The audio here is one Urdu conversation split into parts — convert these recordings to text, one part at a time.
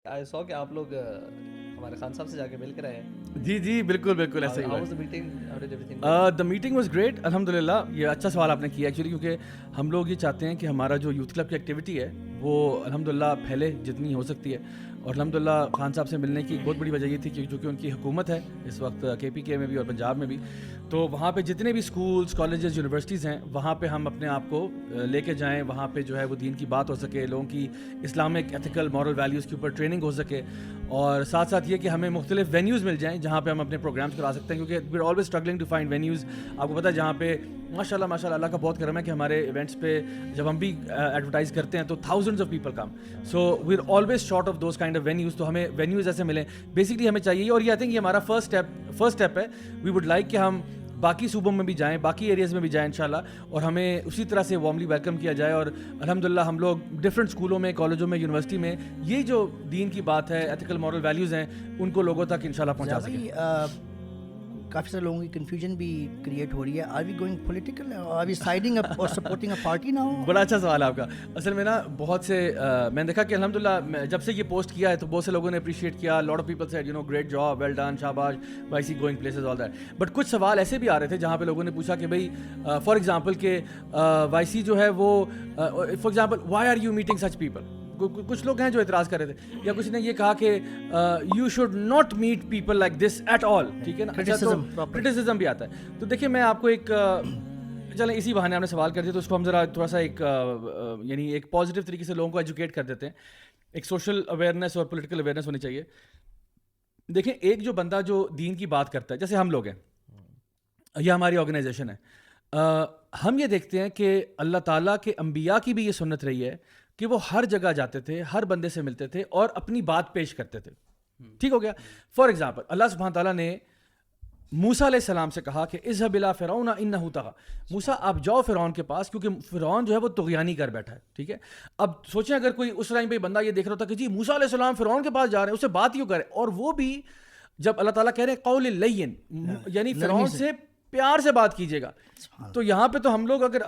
آئی سو کہ آپ لوگ ہمارے خان صاحب سے جا کے مل کر آئے ہیں. جی بالکل بالکل ایسا ہی ہوا. دا میٹنگ واز گریٹ الحمد للہ. یہ اچھا سوال آپ نے کیا ایکچولی, کیونکہ ہم لوگ یہ چاہتے ہیں کہ ہمارا جو یوتھ کلب کی ایکٹیویٹی ہے وہ الحمد للہ پھیلے جتنی ہو سکتی ہے. اور الحمد للہ خان صاحب سے ملنے کی ایک بہت بڑی وجہ یہ تھی کہ جو کہ ان کی حکومت ہے اس وقت کے پی کے میں بھی اور پنجاب میں بھی, تو وہاں پہ جتنے بھی اسکولس کالجز یونیورسٹیز ہیں وہاں پہ ہم اپنے آپ کو لے کے جائیں, وہاں پہ جو ہے وہ دین کی بات ہو سکے, لوگوں کی اسلامک ایتھیکل مورل ویلیوز کے اوپر ٹریننگ ہو سکے, اور ساتھ ساتھ یہ کہ ہمیں مختلف وینیوز مل جائیں جہاں پہ ہم اپنے پروگرامس کرا سکتے ہیں, کیونکہ we are always struggling to find venues. آپ کو پتہ ہے جہاں پہ ماشاء اللہ اللہ کا بہت کرم ہے کہ ہمارے ایونٹس پہ جب ہم بھی ایڈورٹائز کرتے ہیں تو thousands of people come, so we are always short of those kind of venues. تو ہمیں وینیوز ایسے ملیں بیسکلی ہمیں چاہیے, اور یہ آئی تھنک یہ ہمارا فرسٹ اسٹیپ ہے. وی وڈ لائک کہ ہم باقی صوبوں میں بھی جائیں, باقی ایریاز میں بھی جائیں انشاءاللہ, اور ہمیں اسی طرح سے وارملی ویلکم کیا جائے. اور الحمدللہ ہم لوگ ڈفرینٹ اسکولوں میں, کالجوں میں, یونیورسٹی میں یہ جو دین کی بات ہے, ایتھیکل مورل ویلیوز ہیں, ان کو لوگوں تک انشاءاللہ پہنچا سکیں. کافی سارے لوگوں کی کنفیوژن بھی کریٹ ہو رہی ہے. Are we going political, are we siding up اور سپورٹنگ اے پارٹی ناؤ؟ بڑا اچھا سوال ہے آپ کا. اصل میں نا بہت سے میں نے دیکھا کہ الحمدللہ جب سے یہ پوسٹ کیا ہے تو بہت سے لوگوں نے اپریشیٹ کیا. Lot of people said great job, well done, شاباش, وائسی going places, all that. But کچھ سوال ایسے بھی آ رہے تھے جہاں پہ لوگوں نے پوچھا کہ بھائی فار ایگزامپل کہ وائسی جو ہے وہ for example why are you meeting such people. کچھ لوگ ہیں جو اعتراض کر رہے تھے, یا کچھ نے یہ کہا کہ you should not meet people like this at all. ٹھیک ہے نا, کرٹیسزم بھی آتا ہے. تو دیکھیں میں آپ کو ایک چلیں اسی بہانے آپ نے سوال کر دیا تو اس کو ہم ذرا تھوڑا سا یعنی ایک پازیٹیو طریقے سے لوگوں کو ایجوکیٹ کر دیتے ہیں. ایک سوشل اویئرنیس اور پولیٹیکل اویئرنیس ہونی چاہیے. دیکھیں ایک جو بندہ جو دین کی بات کرتا ہے, جیسے ہم لوگ ہیں یا ہماری آرگنائزیشن ہے, ہم یہ دیکھتے ہیں کہ اللہ تعالیٰ کے انبیاء کی بھی یہ سنت رہی ہے کہ وہ ہر جگہ جاتے تھے, ہر بندے سے ملتے تھے اور اپنی بات پیش کرتے تھے. ٹھیک ہو گیا. فار ایگزامپل اللہ سبحانہ تعالیٰ نے موسیٰ علیہ السلام سے کہا کہ اذهب الی فرعون انہ طغی, موسیٰ آپ جاؤ فرعون کے پاس کیونکہ فرعون جو ہے وہ طغیانی کر بیٹھا ہے. ٹھیک ہے, اب سوچیں اگر کوئی اس ٹائم پہ بندہ یہ دیکھ رہا ہوتا کہ جی موسیٰ علیہ السلام فرعون کے پاس جا رہے ہیں, اسے بات کیوں کرے, اور وہ بھی جب اللہ تعالیٰ کہہ رہے ہیں قول لین, یعنی فرعون سے پیار سے بات کیجیے گا. تو یہاں پہ تو ہم لوگ اگر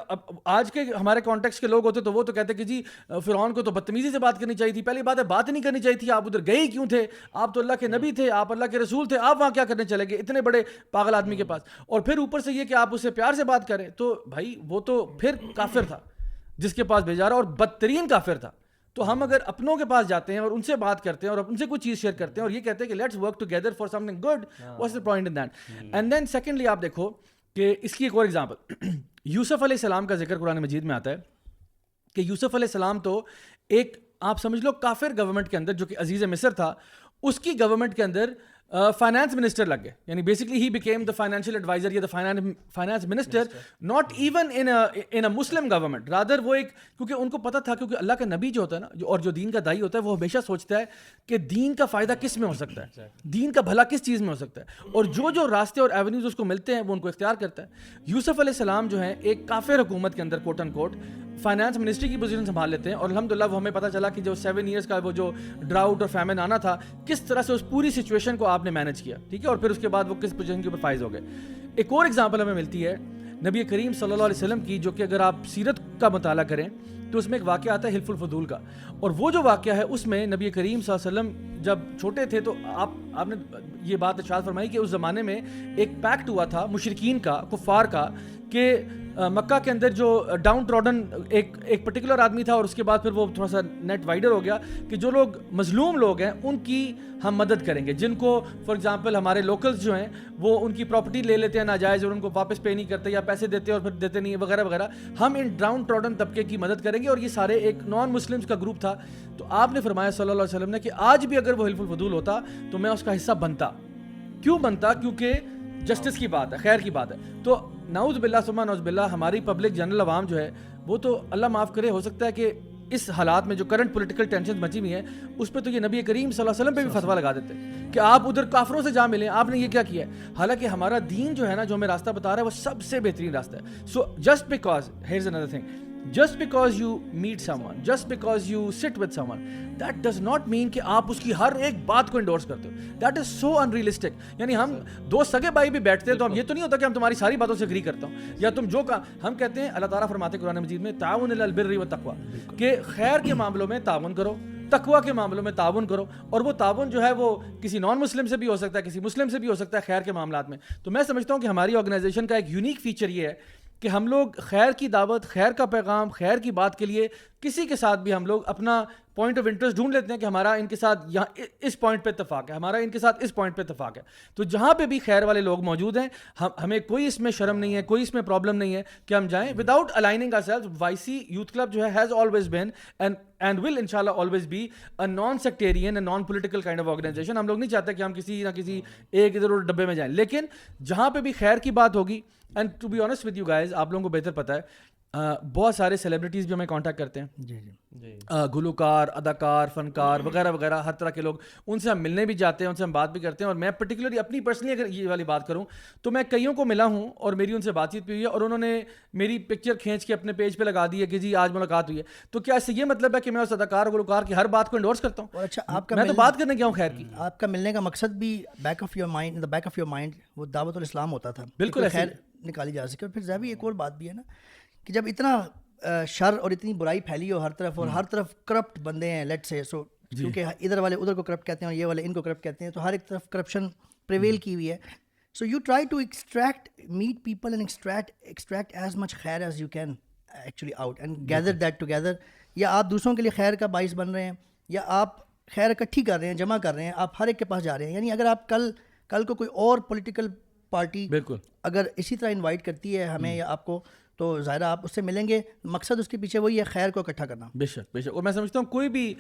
آج کے ہمارے کانٹیکس کے لوگ ہوتے تو وہ تو کہتے کہ جی فرعون کو تو بدتمیزی سے بات کرنی چاہیے تھی. پہلی بات ہے بات نہیں کرنی چاہیے تھی, آپ ادھر گئے کیوں تھے, آپ تو اللہ کے نبی تھے, آپ اللہ کے رسول تھے, آپ وہاں کیا کرنے چلے گئے اتنے بڑے پاگل آدمی کے پاس. اور پھر اوپر سے یہ کہ آپ اسے پیار سے بات کریں, تو بھائی وہ تو پھر کافر تھا جس کے پاس بھیجا رہا, اور بدترین کافر تھا. تو ہم اگر اپنوں کے پاس جاتے ہیں اور ان سے بات کرتے ہیں اور ان سے کوئی چیز شیئر کرتے ہیں اور یہ کہتے ہیں کہ let's work together for something good, what's the point in that. And then secondly آپ دیکھو کہ اس کی ایک اور ایگزامپل, یوسف علیہ السلام کا ذکر قرآن مجید میں آتا ہے کہ یوسف علیہ السلام تو ایک آپ سمجھ لو کافر گورنمنٹ کے اندر جو کہ عزیز مصر تھا, اس کی گورنمنٹ کے اندر فائنانس منسٹر لگ گئے. یعنی basically he became the financial adviser یا the finance minister, not even in a Muslim government, rather وہ ایک, کیونکہ ان کو پتا تھا, کیونکہ اللہ کا نبی جو ہوتا ہے نا اور جو دین کا داعی ہوتا ہے وہ ہمیشہ سوچتا ہے کہ دین کا فائدہ کس میں ہو سکتا ہے, دین کا بھلا کس چیز میں ہو سکتا ہے, اور جو راستے اور ایونیوز اس کو ملتے ہیں وہ ان کو اختیار کرتا ہے. یوسف علیہ السلام جو ہیں ایک کافر حکومت کے اندر کوٹ ان کوٹ فائنانس منسٹری کی پوزیشن سنبھال لیتے ہیں, اور الحمدللہ وہ ہمیں پتہ چلا کہ جو 7 ایئرس کا وہ جو ڈراؤٹ اور فیمن آنا تھا کس طرح سے اس پوری سچویشن کو آپ نے مینیج کیا. ٹھیک ہے, اور پھر اس کے بعد وہ کس پوزیشن کے اوپر فائز ہو گئے. ایک اور ایگزامپل ہمیں ملتی ہے نبی کریم صلی اللہ علیہ وسلم کی, جو کہ اگر آپ سیرت کا مطالعہ کریں تو اس میں ایک واقعہ آتا ہے حلف الفضول کا. اور وہ جو واقعہ ہے اس میں نبی کریم صلی اللہ علیہ وسلم جب چھوٹے تھے تو آپ نے یہ بات ارشاد فرمائی کہ اس زمانے میں ایک پیکٹ ہوا تھا مشرکین کا, کفار کا, کہ مکہ کے اندر جو ڈاؤن ٹراڈن ایک پرٹیکولر آدمی تھا, اور اس کے بعد پھر وہ تھوڑا سا نیٹ وائڈر ہو گیا کہ جو لوگ مظلوم لوگ ہیں ان کی ہم مدد کریں گے, جن کو فار ایگزامپل ہمارے لوکلز جو ہیں وہ ان کی پراپرٹی لے لیتے ہیں ناجائز اور ان کو واپس پے نہیں کرتے یا پیسے دیتے اور پھر دیتے نہیں وغیرہ وغیرہ, ہم ان ڈاؤن ٹراڈن طبقے کی مدد کریں گے. اور یہ سارے ایک نان مسلمس کا گروپ تھا. تو آپ نے فرمایا صلی اللہ علیہ وسلم نے کہ آج بھی اگر وہ حلف الفضول ہوتا تو میں اس کا حصہ بنتا. کیوں بنتا؟ کیونکہ جسٹس کی بات ہے, خیر کی بات ہے. تو نعوذ باللہ ثم نعوذ باللہ ہماری پبلک جنرل عوام جو ہے وہ تو اللہ معاف کرے, ہو سکتا ہے کہ اس حالات میں جو کرنٹ پولیٹیکل ٹینشن بچی ہوئی ہیں اس پہ تو یہ نبی کریم صلی اللہ علیہ وسلم پہ بھی فتویٰ لگا دیتے کہ آپ ادھر کافروں سے جا ملیں, آپ نے یہ کیا کیا ہے. حالانکہ ہمارا دین جو ہے نا, جو ہمیں راستہ بتا رہا ہے وہ سب سے بہترین راستہ ہے. So just because here's another thing, just because you meet someone, just because you sit with someone, that does not mean کہ آپ اس کی ہر ایک بات کو انڈورس کرتے ہو. That is so unrealistic. یعنی ہم دو سگے بھائی بھی بیٹھتے ہیں تو ہم یہ تو نہیں ہوتا کہ ہم تمہاری ساری باتوں سے اگری کرتا ہوں, یا تم جو ہم کہتے ہیں اللہ تعالیٰ فرماتے ہیں قرآن مجید میں تعاون علی البر والتقوی, کہ خیر کے معاملوں میں تعاون کرو تقویٰ کے معاملوں میں تعاون کرو, اور وہ تعاون جو ہے وہ کسی نان مسلم سے بھی ہو سکتا ہے, کسی مسلم سے بھی ہو سکتا ہے خیر کے معاملات میں. تو میں سمجھتا ہوں کہ ہماری آرگنائزیشن کا ایک یونیک فیچر یہ ہے کہ ہم لوگ خیر کی دعوت, خیر کا پیغام, خیر کی بات کے لیے کسی کے ساتھ بھی ہم لوگ اپنا پوائنٹ آف انٹرسٹ ڈھونڈ لیتے ہیں کہ ہمارا ان کے ساتھ یہاں اس پوائنٹ پہ اتفاق ہے, ہمارا ان کے ساتھ اس پوائنٹ پہ اتفاق ہے. تو جہاں پہ بھی خیر والے لوگ موجود ہیں, ہمیں کوئی اس میں شرم نہیں ہے, کوئی اس میں پرابلم نہیں ہے کہ ہم جائیں without aligning ourselves. YC youth club جو ہے has always been and will انشاءاللہ always be a non sectarian a non political kind of organisation. ہم لوگ نہیں چاہتے کہ ہم کسی نہ کسی ایک ادھر ادھر ڈبے میں جائیں, لیکن جہاں پہ بھی خیر کی بات ہوگی, and to be honest with you guys, آپ لوگوں کو بہتر پتہ ہے, بہت سارے سیلیبریٹیز بھی ہمیں کانٹیکٹ کرتے ہیں, جی جی, گلوکار, اداکار, فنکار وغیرہ وغیرہ, ہر طرح کے لوگ, ان سے ہم ملنے بھی جاتے ہیں, ان سے ہم بات بھی کرتے ہیں. اور میں پرٹیکولرلی اپنی پرسنلی اگر یہ والی بات کروں تو میں کئیوں کو ملا ہوں اور میری ان سے بات چیت بھی ہوئی ہے, اور انہوں نے میری پکچر کھینچ کے اپنے پیج پہ لگا دی ہے کہ جی آج ملاقات ہوئی ہے. تو کیا اس سے یہ مطلب ہے کہ میں اس اداکار گلوکار کی ہر بات کو انڈورس کرتا ہوں؟ اور اچھا, آپ کا میں تو بات کرنے گیا ہوں خیر کی. آپ کا ملنے کا مقصد بھی back of your mind, back of your mind وہ دعوت الاسلام ہوتا تھا, بالکل خیر نکالی جا سکے. اور پھر زیادہ ایک اور بات بھی ہے نا کہ جب اتنا شر اور اتنی برائی پھیلی ہو ہر طرف, اور ہر طرف کرپٹ بندے ہیں, لیٹ سے سو, کیونکہ ادھر والے ادھر کو کرپٹ کہتے ہیں اور یہ والے ان کو کرپٹ کہتے ہیں, تو ہر ایک طرف کرپشن پریویل کی ہوئی ہے. So you try to extract, meet people and extract as much خیر as you can actually out and gather that together. یا آپ دوسروں کے لیے خیر کا باعث بن رہے ہیں, یا آپ خیر اکٹھی کر رہے ہیں, جمع کر رہے ہیں, آپ ہر ایک کے پاس جا رہے ہیں. یعنی اگر آپ کل کو کوئی اور پولیٹیکل پارٹی بالکل اگر اسی طرح انوائٹ کرتی ہے ہمیں یا آپ کو, تو ظاہر آپ اس سے ملیں گے, مقصد اس کے پیچھے وہی ہے خیر کو اکٹھا کرنا. بے شک بے شک. اور میں سمجھتا ہوں کوئی بھی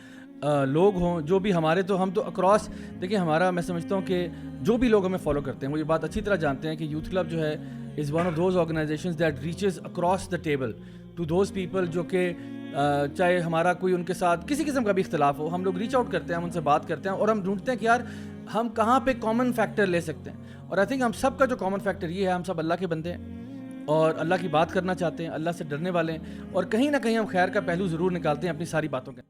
لوگ ہوں جو بھی ہمارے, تو ہم تو اکراس, دیکھیں ہمارا, میں سمجھتا ہوں کہ جو بھی لوگ ہمیں فالو کرتے ہیں وہ یہ بات اچھی طرح جانتے ہیں کہ یوتھ کلب جو ہے is one of those organizations that reaches across the table to those people جو کہ چاہے ہمارا کوئی ان کے ساتھ کسی قسم کا بھی اختلاف ہو, ہم لوگ ریچ آؤٹ کرتے ہیں, ہم ان سے بات کرتے ہیں, اور ہم ڈھونڈتے ہیں کہ یار ہم کہاں پہ کامن فیکٹر لے سکتے ہیں. اور آئی تھنک ہم سب کا جو کامن فیکٹر یہ ہے, ہم سب اللہ کے بندے ہیں اور اللہ کی بات کرنا چاہتے ہیں, اللہ سے ڈرنے والے ہیں, اور کہیں نہ کہیں ہم خیر کا پہلو ضرور نکالتے ہیں اپنی ساری باتوں کے.